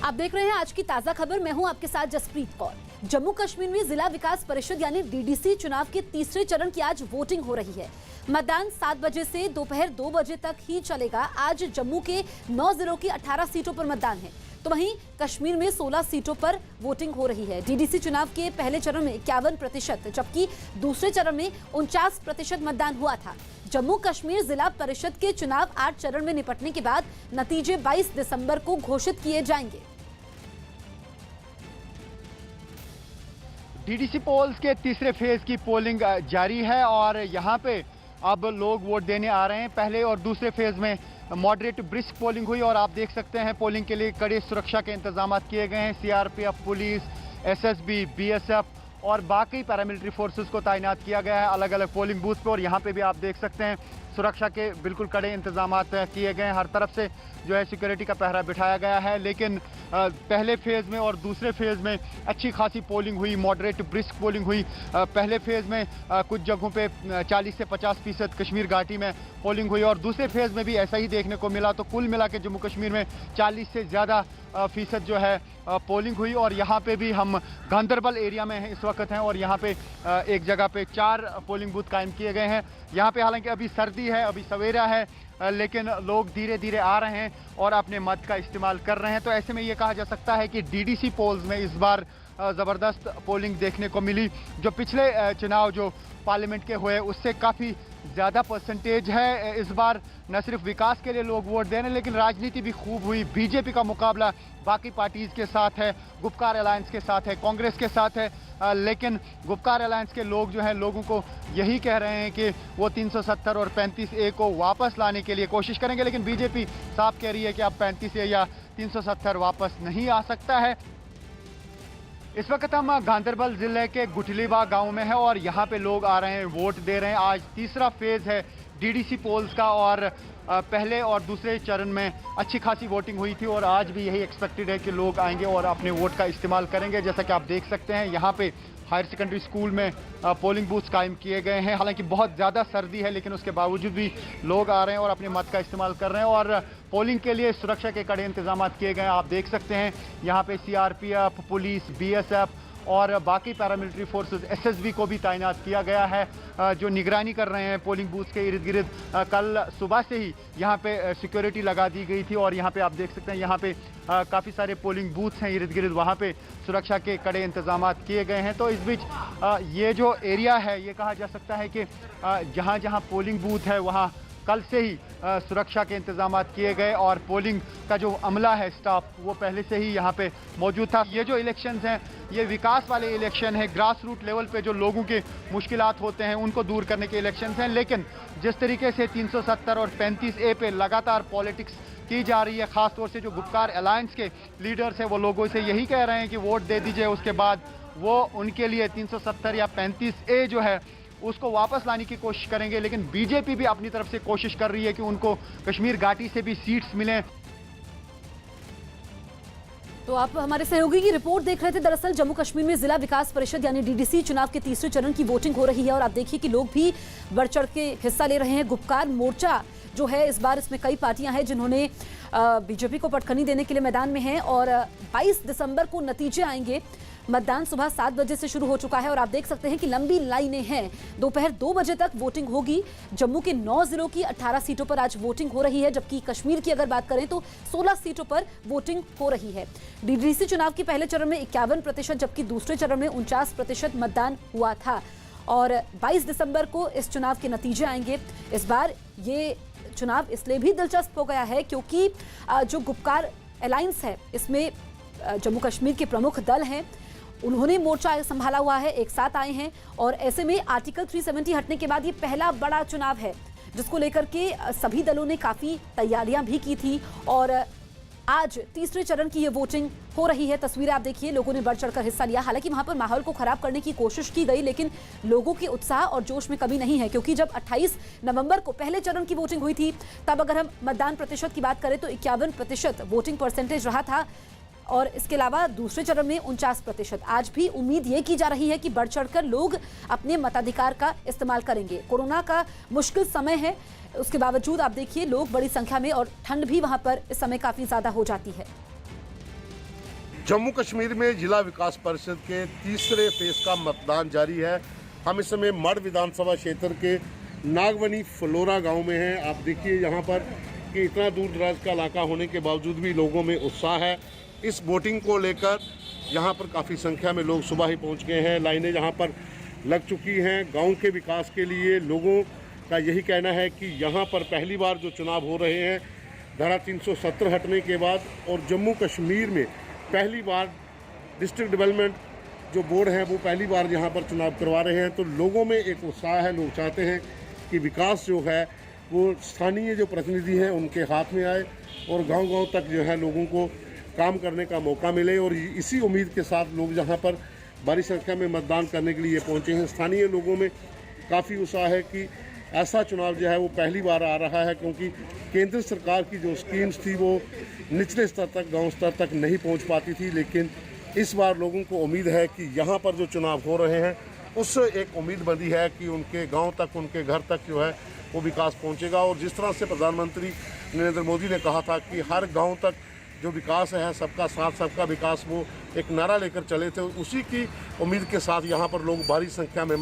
आप देख रहे हैं आज की ताजा खबर। मैं हूं आपके साथ जसप्रीत कौर। जम्मू कश्मीर में जिला विकास परिषद यानी डीडीसी चुनाव के तीसरे चरण की आज वोटिंग हो रही है। मतदान 7 बजे से दोपहर 2 बजे तक ही चलेगा। आज जम्मू के 9 जिलों की 18 सीटों पर मतदान है, तो वहीं कश्मीर में 16 सीटों पर वोटिंग हो रही है। डीडीसी चुनाव के पहले चरण में 51%, जबकि दूसरे चरण में 49% मतदान हुआ था। जम्मू कश्मीर जिला परिषद के चुनाव 8 चरण में निपटने के बाद नतीजे 22 दिसंबर को घोषित किए जाएंगे। डीडीसी पोल्स के तीसरे फेज की पोलिंग जारी है और यहाँ पे अब लोग वोट देने आ रहे हैं। पहले और दूसरे फेज में मॉडरेट ब्रिस्क पोलिंग हुई और आप देख सकते हैं पोलिंग के लिए कड़े सुरक्षा के इंतजाम किए गए हैं। सीआरपीएफ, पुलिस, एसएसबी, बीएसएफ और बाकी पैरामिलिट्री फोर्सेस को तैनात किया गया है अलग अलग पोलिंग बूथ पर। और यहाँ पे भी आप देख सकते हैं सुरक्षा के बिल्कुल कड़े इंतजाम किए गए हैं। हर तरफ से जो है सिक्योरिटी का पहरा बिठाया गया है। लेकिन पहले फेज में और दूसरे फेज में अच्छी खासी पोलिंग हुई, मॉडरेट ब्रिस्क पोलिंग हुई। पहले फेज में कुछ जगहों पे 40 से 50% कश्मीर घाटी में पोलिंग हुई और दूसरे फेज में भी ऐसा ही देखने को मिला। तो कुल मिला के जम्मू कश्मीर में 40 से ज़्यादा फीसद जो है पोलिंग हुई। और यहाँ पे भी हम गांदरबल एरिया में हैं इस वक्त हैं और यहाँ पे एक जगह पे 4 पोलिंग बूथ कायम किए गए हैं। यहाँ पे हालांकि अभी सर्दी है, अभी सवेरा है, लेकिन लोग धीरे धीरे आ रहे हैं और अपने मत का इस्तेमाल कर रहे हैं। तो ऐसे में ये कहा जा सकता है कि डीडीसी पोल्स में इस बार ज़बरदस्त पोलिंग देखने को मिली। जो पिछले चुनाव जो पार्लियामेंट के हुए उससे काफ़ी ज़्यादा परसेंटेज है। इस बार न सिर्फ विकास के लिए लोग वोट दे रहे हैं लेकिन राजनीति भी खूब हुई। बीजेपी का मुकाबला बाकी पार्टीज़ के साथ है, गुपकार अलायंस के साथ है, कांग्रेस के साथ है। लेकिन गुपकार अलायंस के लोग जो हैं लोगों को यही कह रहे हैं कि वो 370 और 35A को वापस लाने के लिए कोशिश करेंगे। लेकिन बीजेपी साफ कह रही है कि अब 35A या 370 वापस नहीं आ सकता है। इस वक्त हम गांदरबल जिले के गुठलीबा गांव में हैं और यहाँ पे लोग आ रहे हैं, वोट दे रहे हैं। आज तीसरा फेज है डीडीसी पोल्स का और पहले और दूसरे चरण में अच्छी खासी वोटिंग हुई थी और आज भी यही एक्सपेक्टेड है कि लोग आएंगे और अपने वोट का इस्तेमाल करेंगे। जैसा कि आप देख सकते हैं यहाँ पे हायर सेकेंडरी स्कूल में पोलिंग बूथ्स कायम किए गए हैं। हालांकि बहुत ज़्यादा सर्दी है लेकिन उसके बावजूद भी लोग आ रहे हैं और अपने मत का इस्तेमाल कर रहे हैं। और पोलिंग के लिए सुरक्षा के कड़े इंतजाम किए गए हैं। आप देख सकते हैं यहाँ पे सीआरपीएफ, पुलिस, बीएसएफ और बाकी पैरामिलिट्री फोर्सेस, एसएसबी को भी तैनात किया गया है जो निगरानी कर रहे हैं पोलिंग बूथ्स के इर्द गिर्द। कल सुबह से ही यहाँ पे सिक्योरिटी लगा दी गई थी और यहाँ पे आप देख सकते हैं यहाँ पे काफ़ी सारे पोलिंग बूथ्स हैं इर्द गिर्द, वहाँ पे सुरक्षा के कड़े इंतजाम किए गए हैं। तो इस बीच ये जो एरिया है ये कहा जा सकता है कि जहाँ जहाँ पोलिंग बूथ है वहाँ कल से ही सुरक्षा के इंतजाम किए गए और पोलिंग का जो अमला है, स्टाफ, वो पहले से ही यहाँ पे मौजूद था। ये जो इलेक्शंस हैं ये विकास वाले इलेक्शन है, ग्रास रूट लेवल पे जो लोगों के मुश्किलात होते हैं उनको दूर करने के इलेक्शंस हैं। लेकिन जिस तरीके से 370 और 35A पे लगातार पॉलिटिक्स की जा रही है, ख़ासतौर से जो गुपकार अलायंस के लीडर्स हैं वो लोगों से यही कह रहे हैं कि वोट दे दीजिए, उसके बाद वो उनके लिए 370 या 35A जो है उसको वापस लाने की कोशिश करेंगे। लेकिन बीजेपी भी अपनी तरफ से कोशिश कर रही है कि उनको कश्मीर घाटी से भी सीट्स मिलें। तो आप हमारे सहयोगी की रिपोर्ट देख रहे थे। दरअसल जम्मू कश्मीर में जिला विकास परिषद यानी डीडीसी चुनाव के तीसरे चरण की वोटिंग हो रही है और आप देखिए कि लोग भी बढ़ चढ़ के हिस्सा ले रहे हैं। गुपकार मोर्चा जो है इस बार इसमें कई पार्टियां हैं जिन्होंने बीजेपी को पटखनी देने के लिए मैदान में हैं और 22 दिसंबर को नतीजे आएंगे। मतदान सुबह 7 बजे से शुरू हो चुका है और आप देख सकते हैं कि लंबी लाइनें हैं। दोपहर 2 बजे तक वोटिंग होगी। जम्मू के 9 जिलों की 18 सीटों पर आज वोटिंग हो रही है, जबकि कश्मीर की अगर बात करें तो 16 सीटों पर वोटिंग हो रही है। डीडीसी चुनाव के पहले चरण में 51%, जबकि दूसरे चरण में 49% मतदान हुआ था और 22 दिसंबर को इस चुनाव के नतीजे आएंगे। इस बार ये चुनाव इसलिए भी दिलचस्प हो गया है क्योंकि जो गुपकार अलायंस है इसमें जम्मू कश्मीर के प्रमुख दल हैं, उन्होंने मोर्चा संभाला हुआ है, एक साथ आए हैं और ऐसे में आर्टिकल 370 हटने के बाद ये पहला बड़ा चुनाव है जिसको लेकर के सभी दलों ने काफ़ी तैयारियां भी की थी और आज तीसरे चरण की ये वोटिंग हो रही है। तस्वीरें आप देखिए, लोगों ने बढ़ चढ़कर हिस्सा लिया। हालांकि वहां पर माहौल को खराब करने की कोशिश की गई लेकिन लोगों के उत्साह और जोश में कमी नहीं है क्योंकि जब 28 नवंबर को पहले चरण की वोटिंग हुई थी तब अगर हम मतदान प्रतिशत की बात करें तो 51% वोटिंग परसेंटेज रहा था और इसके अलावा दूसरे चरण में 49%। आज भी उम्मीद ये की जा रही है कि बढ़ चढ़कर लोग अपने मताधिकार का इस्तेमाल करेंगे। कोरोना का मुश्किल समय है, उसके बावजूद आप देखिए लोग बड़ी संख्या में और ठंड भी वहां पर इस समय काफी ज्यादा हो जाती है। जम्मू कश्मीर में जिला विकास परिषद के तीसरे फेज का मतदान जारी है। हम इस समय मढ़ विधानसभा क्षेत्र के नागवनी फलोरा गांव में हैं। आप देखिए यहाँ पर कि इतना दूर दराज का इलाका होने के बावजूद भी लोगों में उत्साह है। इस वोटिंग को लेकर यहाँ पर काफ़ी संख्या में लोग सुबह ही पहुँच गए हैं। लाइनें यहाँ पर लग चुकी हैं। गाँव के विकास के लिए लोगों का यही कहना है कि यहाँ पर पहली बार जो चुनाव हो रहे हैं धारा 370 हटने के बाद, और जम्मू कश्मीर में पहली बार डिस्ट्रिक्ट डेवलपमेंट जो बोर्ड है वो पहली बार यहाँ पर चुनाव करवा रहे हैं। तो लोगों में एक उत्साह है। लोग चाहते हैं कि विकास जो है वो स्थानीय जो प्रतिनिधि हैं उनके हाथ में आए और गांव-गांव तक जो है लोगों को काम करने का मौका मिले। और इसी उम्मीद के साथ लोग यहाँ पर बड़ी संख्या में मतदान करने के लिए पहुँचे हैं। स्थानीय लोगों में काफ़ी उत्साह है कि ऐसा चुनाव जो है वो पहली बार आ रहा है, क्योंकि केंद्र सरकार की जो स्कीम्स थी वो निचले स्तर तक, गांव स्तर तक नहीं पहुंच पाती थी। लेकिन इस बार लोगों को उम्मीद है कि यहाँ पर जो चुनाव हो रहे हैं उससे एक उम्मीद बंधी है कि उनके गांव तक, उनके घर तक जो है वो विकास पहुंचेगा। और जिस तरह से प्रधानमंत्री नरेंद्र मोदी ने कहा था कि हर गाँव तक जो विकास है, सबका साथ सबका विकास, वो एक नारा लेकर चले थे, उसी की उम्मीद के साथ यहाँ पर लोग भारी संख्या में